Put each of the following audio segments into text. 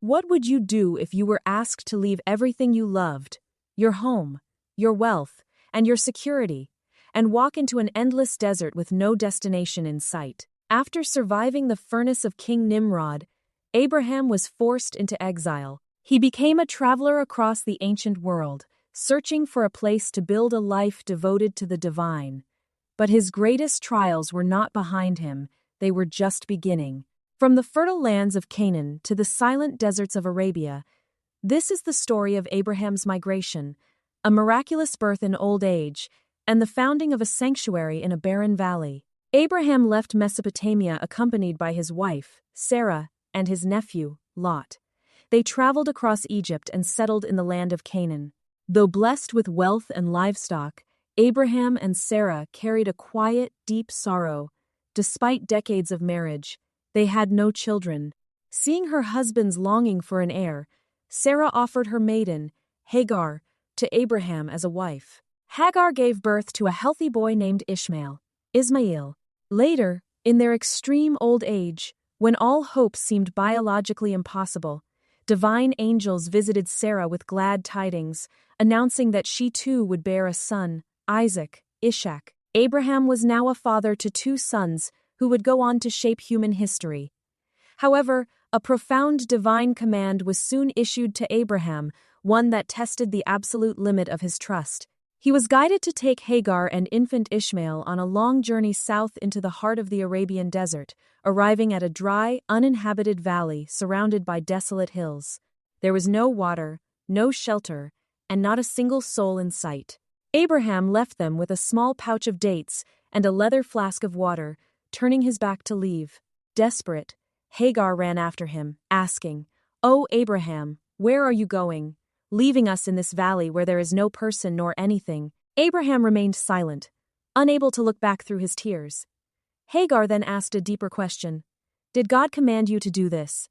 What would you do if you were asked to leave everything you loved, your home, your wealth, and your security, and walk into an endless desert with no destination in sight? After surviving the furnace of King Nimrod, Abraham was forced into exile. He became a traveler across the ancient world, searching for a place to build a life devoted to the divine. But his greatest trials were not behind him, they were just beginning. From the fertile lands of Canaan to the silent deserts of Arabia, this is the story of Abraham's migration, a miraculous birth in old age, and the founding of a sanctuary in a barren valley. Abraham left Mesopotamia accompanied by his wife, Sarah, and his nephew, Lot. They traveled across Egypt and settled in the land of Canaan. Though blessed with wealth and livestock, Abraham and Sarah carried a quiet, deep sorrow. Despite decades of marriage, they had no children. Seeing her husband's longing for an heir, Sarah offered her maiden, Hagar, to Abraham as a wife. Hagar gave birth to a healthy boy named Ismail. Later, in their extreme old age, when all hope seemed biologically impossible, divine angels visited Sarah with glad tidings, announcing that she too would bear a son, Isaac, Ishak. Abraham was now a father to 2 sons who would go on to shape human history. However, a profound divine command was soon issued to Abraham, one that tested the absolute limit of his trust. He was guided to take Hagar and infant Ishmael on a long journey south into the heart of the Arabian desert, arriving at a dry, uninhabited valley surrounded by desolate hills. There was no water, no shelter, and not a single soul in sight. Abraham left them with a small pouch of dates and a leather flask of water, turning his back to leave. Desperate, Hagar ran after him, asking, "Oh, Abraham, where are you going? Leaving us in this valley where there is no person nor anything." Abraham remained silent, unable to look back through his tears. Hagar then asked a deeper question. "Did God command you to do this?"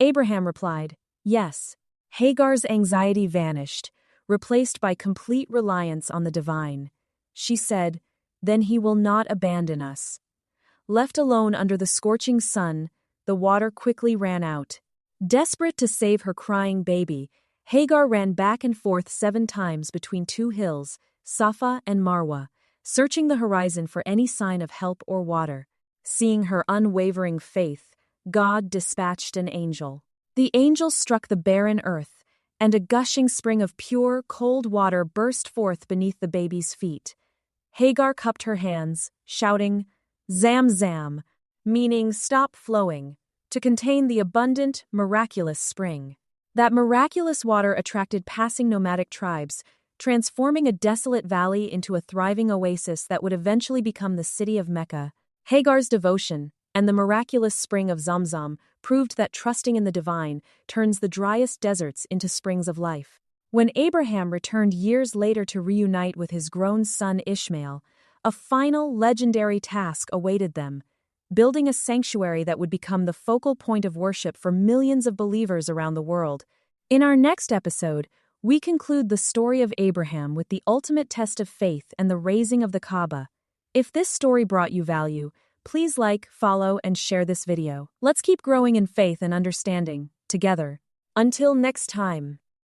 Abraham replied, "Yes." Hagar's anxiety vanished, replaced by complete reliance on the divine. She said, "Then he will not abandon us." Left alone under the scorching sun, the water quickly ran out. Desperate to save her crying baby, Hagar ran back and forth 7 times between 2 hills, Safa and Marwa, searching the horizon for any sign of help or water. Seeing her unwavering faith, God dispatched an angel. The angel struck the barren earth, and a gushing spring of pure, cold water burst forth beneath the baby's feet. Hagar cupped her hands, shouting, "Zamzam," meaning stop flowing, to contain the abundant, miraculous spring. That miraculous water attracted passing nomadic tribes, transforming a desolate valley into a thriving oasis that would eventually become the city of Mecca. Hagar's devotion, and the miraculous spring of Zamzam, proved that trusting in the divine turns the driest deserts into springs of life. When Abraham returned years later to reunite with his grown son Ishmael, a final legendary task awaited them: building a sanctuary that would become the focal point of worship for millions of believers around the world. In our next episode, we conclude the story of Abraham with the ultimate test of faith and the raising of the Kaaba. If this story brought you value, please like, follow, and share this video. Let's keep growing in faith and understanding, together. Until next time.